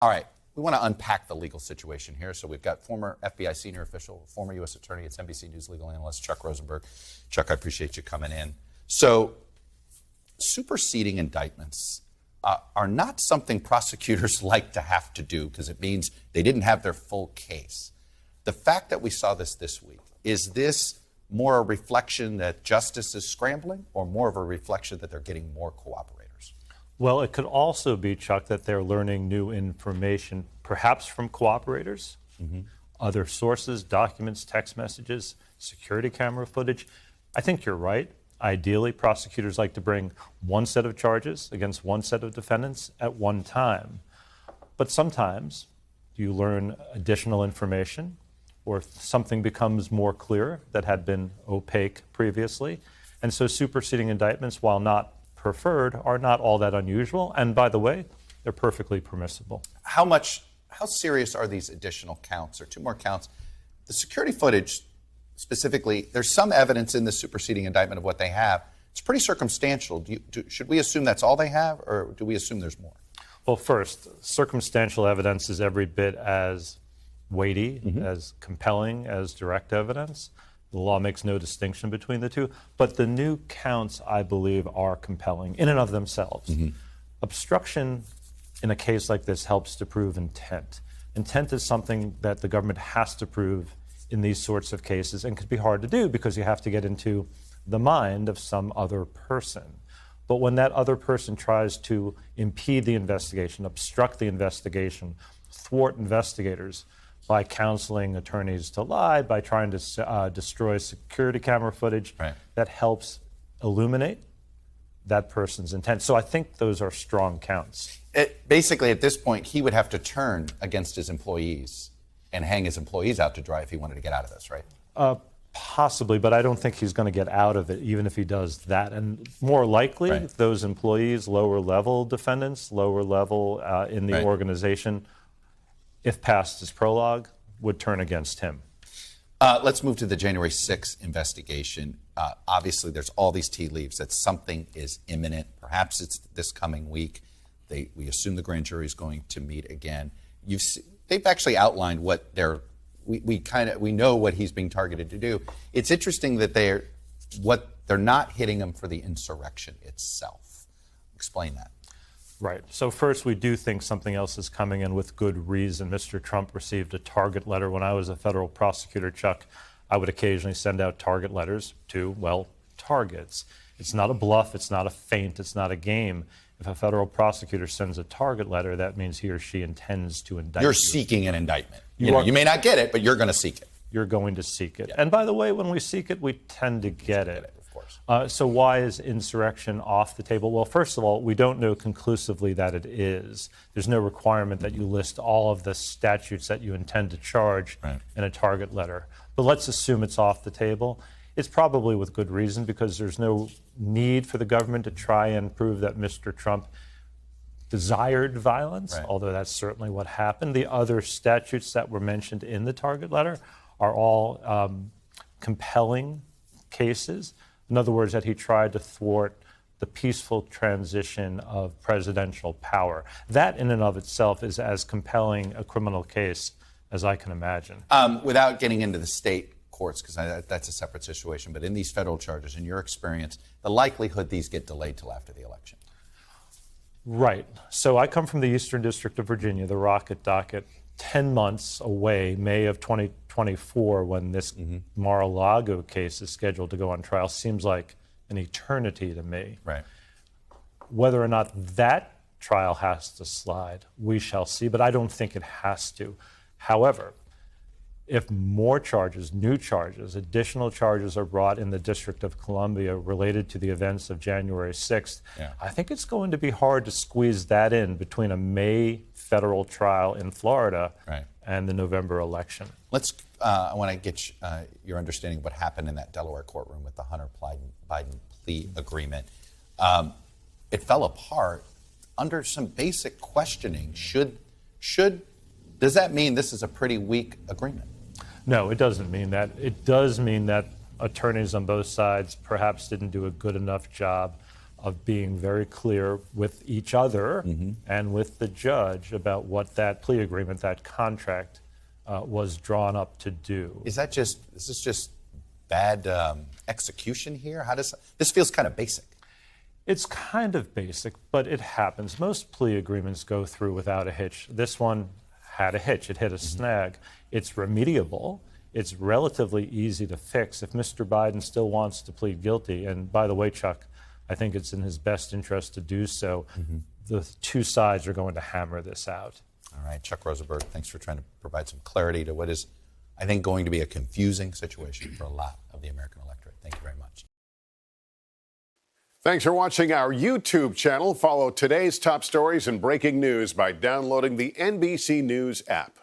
All right. We want to unpack the legal situation here. So we've got former FBI senior official, former U.S. attorney, it's NBC News legal analyst, Chuck Rosenberg. Chuck, I appreciate you coming in. So superseding indictments are not something prosecutors like to have to do because it means they didn't have their full case. The fact that we saw this week, is this more a reflection that justice is scrambling or more of a reflection that they're getting more cooperators? Well, it could also be, Chuck, that they're learning new information, perhaps from cooperators, other sources, documents, text messages, security camera footage. I think you're right. Ideally, prosecutors like to bring one set of charges against one set of defendants at one time. But sometimes you learn additional information or something becomes more clear that had been opaque previously. And so superseding indictments, while not preferred, are not all that unusual. And by the way, they're perfectly permissible. How serious are these additional counts or two more counts? The security footage specifically, there's some evidence in the superseding indictment of what they have. It's pretty circumstantial. Should we assume that's all they have, or do we assume there's more? Well, first, circumstantial evidence is every bit as weighty, as compelling as direct evidence. The law makes no distinction between the two, but the new counts, I believe, are compelling in and of themselves. Obstruction in a case like this helps to prove intent. Intent is something that the government has to prove in these sorts of cases and could be hard to do because you have to get into the mind of some other person. But when that other person tries to impede the investigation, obstruct the investigation, thwart investigators, by counseling attorneys to lie, by trying to destroy security camera footage, that helps illuminate that person's intent. So I think those are strong counts. Basically, at this point, he would have to turn against his employees and hang his employees out to dry if he wanted to get out of this, right? Possibly, but I don't think he's going to get out of it, even if he does that. And more likely, those employees, lower-level defendants, lower-level in the organization, if past his prologue, would turn against him. Let's move to the January 6th investigation. Obviously, there's all these tea leaves that something is imminent. Perhaps it's this coming week. We assume the grand jury is going to meet again. They've actually outlined what we know what he's being targeted to do. It's interesting that they're not hitting him for the insurrection itself. Explain that. Right. So first, we do think something else is coming in with good reason. Mr. Trump received a target letter. When I was a federal prosecutor, Chuck, I would occasionally send out target letters to, well, targets. It's not a bluff. It's not a feint. It's not a game. If a federal prosecutor sends a target letter, that means he or she intends to indict you. You're seeking an indictment. You may not get it, but you're going to seek it. You're going to seek it. Yeah. And by the way, when we seek it, we tend to get it. Of course. So why is insurrection off the table? Well, first of all, we don't know conclusively that it is. There's no requirement that you list all of the statutes that you intend to charge in a target letter. But let's assume it's off the table. It's probably with good reason because there's no need for the government to try and prove that Mr. Trump desired violence, although that's certainly what happened. The other statutes that were mentioned in the target letter are all compelling cases. In other words, that he tried to thwart the peaceful transition of presidential power. That in and of itself is as compelling a criminal case as I can imagine. Without getting into the state courts, because that's a separate situation, but in these federal charges, in your experience, the likelihood these get delayed till after the election? Right. So I come from the Eastern District of Virginia, the Rocket Docket, 10 months away, May of 2024, when this Mar-a-Lago case is scheduled to go on trial, seems like an eternity to me. Right. Whether or not that trial has to slide, we shall see, but I don't think it has to. However, if more charges, new charges, additional charges are brought in the District of Columbia related to the events of January 6th, I think it's going to be hard to squeeze that in between a May federal trial in Florida and the November election. I want to get your understanding of what happened in that Delaware courtroom with the Hunter Biden plea agreement. It fell apart under some basic questioning. Does that mean this is a pretty weak agreement? No, it doesn't mean that. It does mean that attorneys on both sides perhaps didn't do a good enough job of being very clear with each other and with the judge about what that plea agreement, that contract, was drawn up to do. Is this just bad execution here? This feels kind of basic? It's kind of basic, but it happens. Most plea agreements go through without a hitch. This one had a hitch. It hit a snag. It's remediable. It's relatively easy to fix if Mr. Biden still wants to plead guilty. And by the way, Chuck, I think it's in his best interest to do so. The two sides are going to hammer this out. All right, Chuck Rosenberg, thanks for trying to provide some clarity to what is, I think, going to be a confusing situation for a lot of the American electorate. Thank you very much. Thanks for watching our YouTube channel. Follow today's top stories and breaking news by downloading the NBC News app.